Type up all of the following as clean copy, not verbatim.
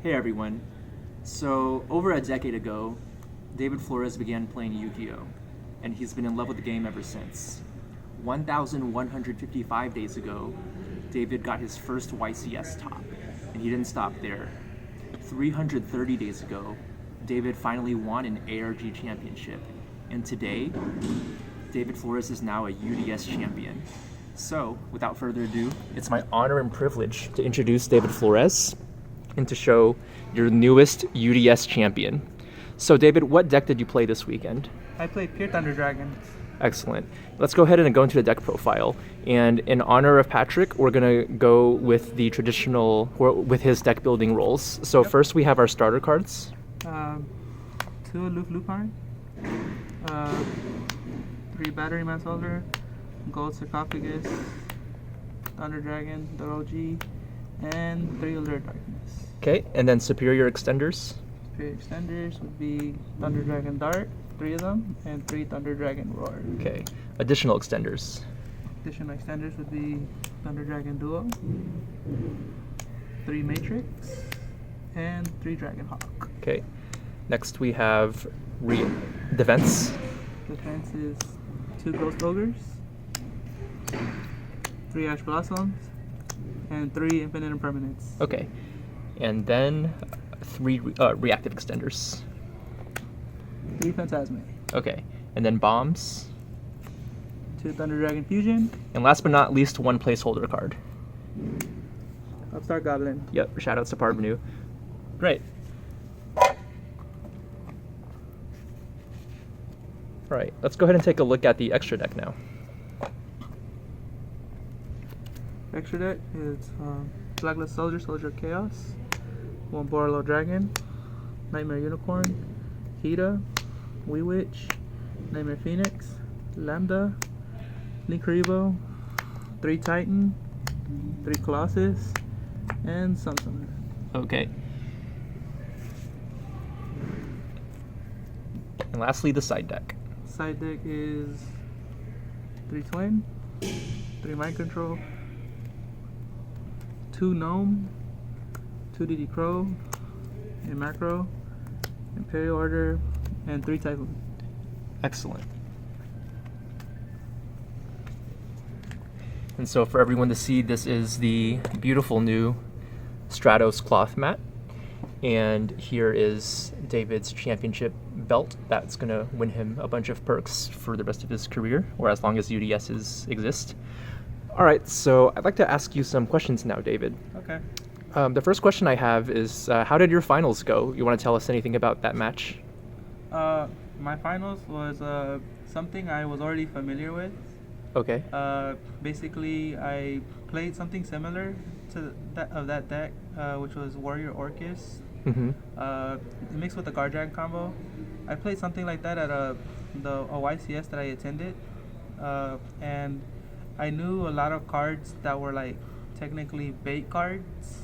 Hey everyone. So, over a decade ago, David Flores began playing Yu-Gi-Oh! And he's been in love with the game ever since. 1,155 days ago, David got his first YCS top, and he didn't stop there. 330 days ago, David finally won an ARG championship, and today, David Flores is now a UDS champion. So, without further ado, it's my honor and privilege to introduce David Flores and to show your newest UDS champion. So, David, what deck did you play this weekend? I played Pure Thunder Dragon. Excellent. Let's go ahead and go into the deck profile. And in honor of Patrick, we're going to go with the traditional, with his deck building rules. So, first we have our starter cards. 2 Luke Lupine, 3 Battery Manslaughter, Gold Sarcophagus, Thunder Dragon, the OG, and 3 Alert Darkness. Okay, and then superior extenders. Superior extenders would be Thunder Dragon Dart, 3 of them, and 3 Thunder Dragon Roar. Okay, additional extenders. Additional extenders would be Thunder Dragon Duo, 3 Matrix, and 3 Dragon Hawk. Okay, next we have defense. Defense is 2 Ghost Ogres, 3 Ash Blossoms, and 3 Infinite Impermanents. Okay, and then 3 reactive extenders. 3 Phantasme. Okay, and then bombs. 2 Thunder Dragon Fusion. And last but not least, 1 placeholder card. Upstart Goblin. Yep, shoutouts to Parvenu. Great. All right, let's go ahead and take a look at the extra deck now. Extra deck is Blacklist Soldier, Soldier of Chaos, 1 Borlo Dragon, Nightmare Unicorn, Hida, Wee Witch, Nightmare Phoenix, Lambda, Linkaribo, 3 Titan, 3 Colossus, and Summoner. Okay. And lastly, the side deck. Side deck is 3 Twin, 3 Mind Control, 2 Gnome, 2 DD Crow, a Macro, Imperial Order, and 3 Typhoon. Excellent. And so for everyone to see, this is the beautiful new Stratos cloth mat. And here is David's championship belt. That's going to win him a bunch of perks for the rest of his career, or as long as UDSs exist. All right, so I'd like to ask you some questions now, David. Okay. The first question I have is, how did your finals go? You want to tell us anything about that match? My finals was something I was already familiar with. Okay. Basically, I played something similar to that deck, which was Warrior Orcus. Mm-hmm. Mixed with the Guard Dragon combo. I played something like that at a YCS that I attended, and I knew a lot of cards that were like technically bait cards,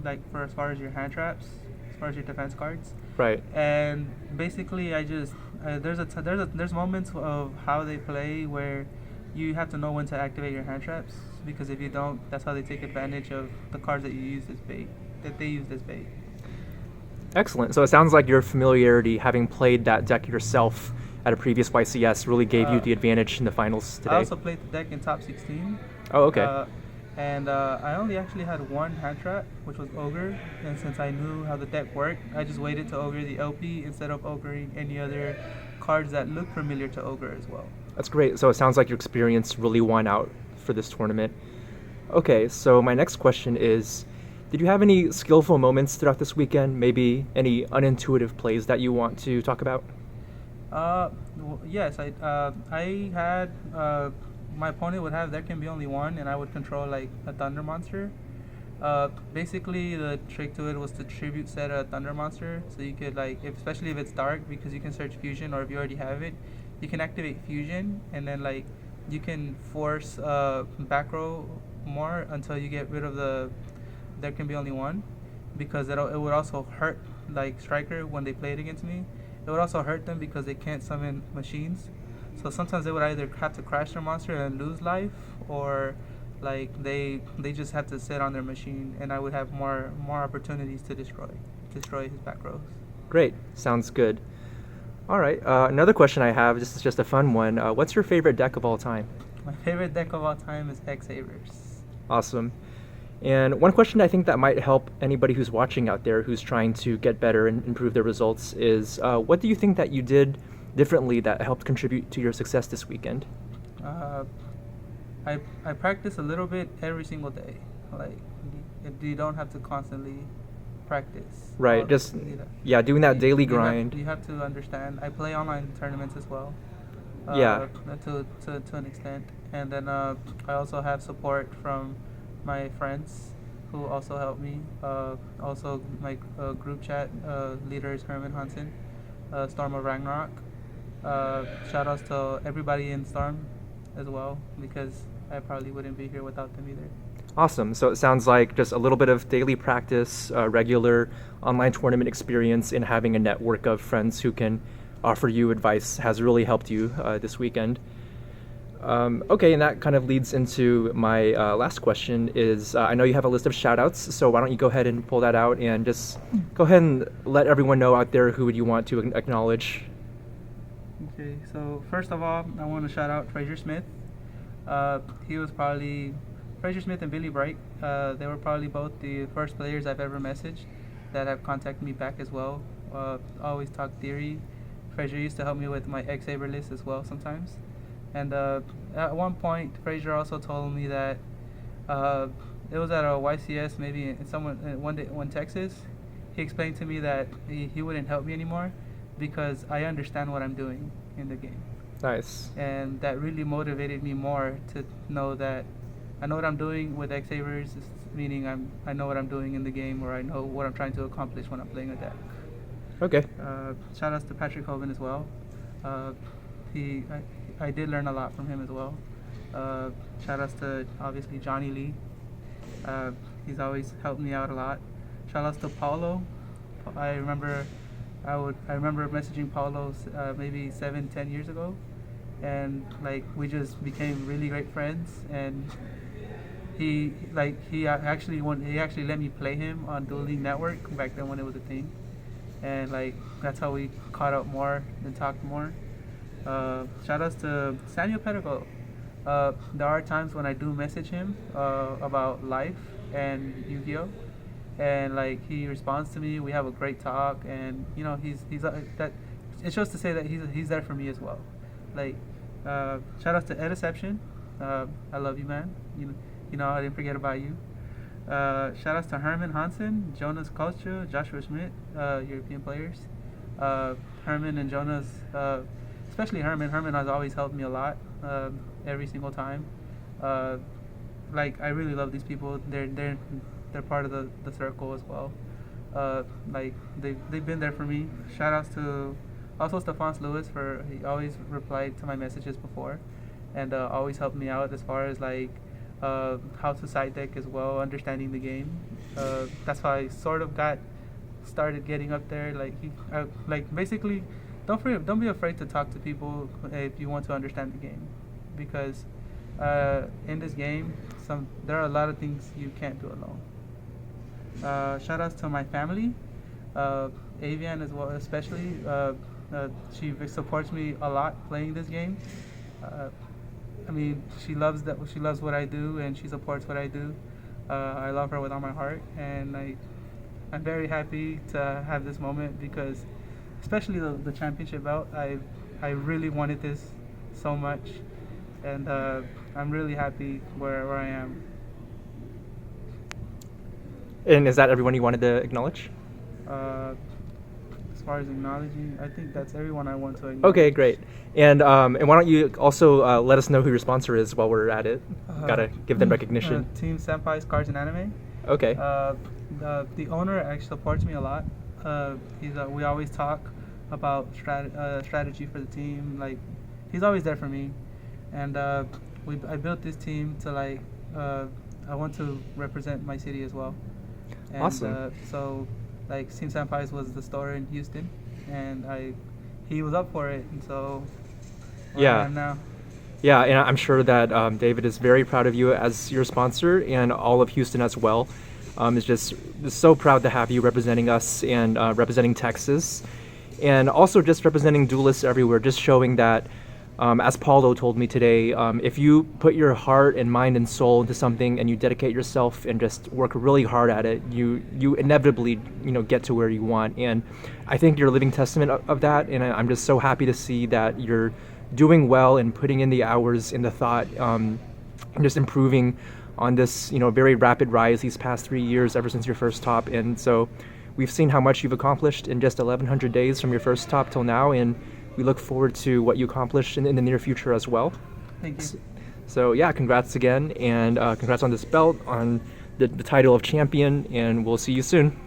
like for as far as your hand traps, as far as your defense cards. Right. And basically, I just there's moments of how they play where you have to know when to activate your hand traps, because if you don't, that's how they take advantage of the cards that you use as bait, that they used as bait. Excellent. So it sounds like your familiarity, having played that deck yourself at a previous YCS, really gave you the advantage in the finals today. I also played the deck in top 16. Oh, okay. And I only actually had 1 hand trap, which was Ogre. And since I knew how the deck worked, I just waited to Ogre the LP instead of Ogering any other cards that look familiar to Ogre as well. That's great. So it sounds like your experience really won out for this tournament. Okay, so my next question is, did you have any skillful moments throughout this weekend? Maybe any unintuitive plays that you want to talk about? Yes, I had my opponent would have There Can Be Only One, and I would control like a Thunder Monster. Basically, the trick to it was to tribute set a Thunder Monster, so you could especially if it's dark, because you can search Fusion, or if you already have it, you can activate Fusion, and then you can force back row more until you get rid of the There Can Be Only One, because it would also hurt Striker when they play it against me. It would also hurt them because they can't summon machines. So sometimes they would either have to crash their monster and lose life, or like they just have to sit on their machine, and I would have more opportunities to destroy his back rows. Great. Sounds good. All right. Another question I have, this is just a fun one. What's your favorite deck of all time? My favorite deck of all time is X-Sabers. Awesome. And one question I think that might help anybody who's watching out there who's trying to get better and improve their results is what do you think that you did differently that helped contribute to your success this weekend? I practice a little bit every single day. Like, you don't have to constantly practice. Right, just doing that daily grind. You have to understand. I play online tournaments as well. To an extent, and then I also have support from my friends who also help me. Also, my group chat leader is Herman Hansen, Storm of Ragnarok. Shout outs to everybody in Storm as well, because I probably wouldn't be here without them either. Awesome. So it sounds like just a little bit of daily practice, regular online tournament experience, and having a network of friends who can offer you advice has really helped you this weekend. Okay, and that kind of leads into my last question is, I know you have a list of shout-outs, so why don't you go ahead and pull that out and just go ahead and let everyone know out there who would you want to acknowledge. Okay, so first of all, I want to shout out Fraser Smith. He was probably, Fraser Smith and Billy Bright, they were probably both the first players I've ever messaged that have contacted me back as well. Always talk theory. Fraser used to help me with my X-Saber list as well sometimes. And at one point, Fraser also told me that it was at a YCS, maybe in one Texas. He explained to me that he wouldn't help me anymore because I understand what I'm doing in the game. Nice. And that really motivated me more to know that I know what I'm doing with X-Sabers, meaning I know what I'm doing in the game, or I know what I'm trying to accomplish when I'm playing a deck. Okay. Shout outs to Patrick Hoven as well. I did learn a lot from him as well. Shout outs to obviously Johnny Lee. He's always helped me out a lot. Shout outs to Paulo. I remember messaging Paulo maybe 7-10 years ago, and like we just became really great friends. And he actually let me play him on Duel League Network back then when it was a thing. And like that's how we caught up more and talked more. Shout outs to Samuel Pedigo. There are times when I do message him about life and Yu-Gi-Oh, and like he responds to me. We have a great talk, and you know he's that. It's just to say that he's there for me as well. Like shout outs to Ediception. I love you, man. You know I didn't forget about you. Shout outs to Herman Hansen, Jonas Kocho, Joshua Schmidt, European players. Herman and Jonas, especially Herman. Herman has always helped me a lot, every single time. Like I really love these people. They're part of the circle as well. Like they've been there for me. Shout outs to also Stephon Lewis he always replied to my messages before, and always helped me out as far as like how to side deck as well, understanding the game. That's how I sort of started getting up there. Like basically, don't be afraid to talk to people if you want to understand the game, because in this game there are a lot of things you can't do alone. Shout outs to my family, Avian as well, especially. She supports me a lot playing this game. I mean, she loves what I do, and she supports what I do. I love her with all my heart, and I'm very happy to have this moment because, especially the championship belt, I really wanted this so much, and I'm really happy where I am. And is that everyone you wanted to acknowledge? As far as acknowledging, I think that's everyone I want to acknowledge. Okay, great. And why don't you also let us know who your sponsor is while we're at it? Gotta give them recognition. Team Senpai's Cards and Anime. Okay. The owner actually supports me a lot. We always talk about strategy for the team. Like, he's always there for me. And I built this team to I want to represent my city as well. And, awesome. So Team Senpai's was the store in Houston, and he was up for it, and so yeah. I am now. Yeah, and I'm sure that David is very proud of you as your sponsor, and all of Houston as well. Is just so proud to have you representing us and representing Texas, and also just representing duelists everywhere, just showing that, as Paulo told me today, if you put your heart and mind and soul into something and you dedicate yourself and just work really hard at it, you inevitably get to where you want. And I think you're a living testament of that, and I'm just so happy to see that you're doing well and putting in the hours and the thought, and just improving on this very rapid rise these past 3 years ever since your first top. And so we've seen how much you've accomplished in just 1,100 days from your first top till now, and we look forward to what you accomplish in the near future as well. Thank you. So yeah, congrats again, and congrats on this belt, on the title of champion, and we'll see you soon.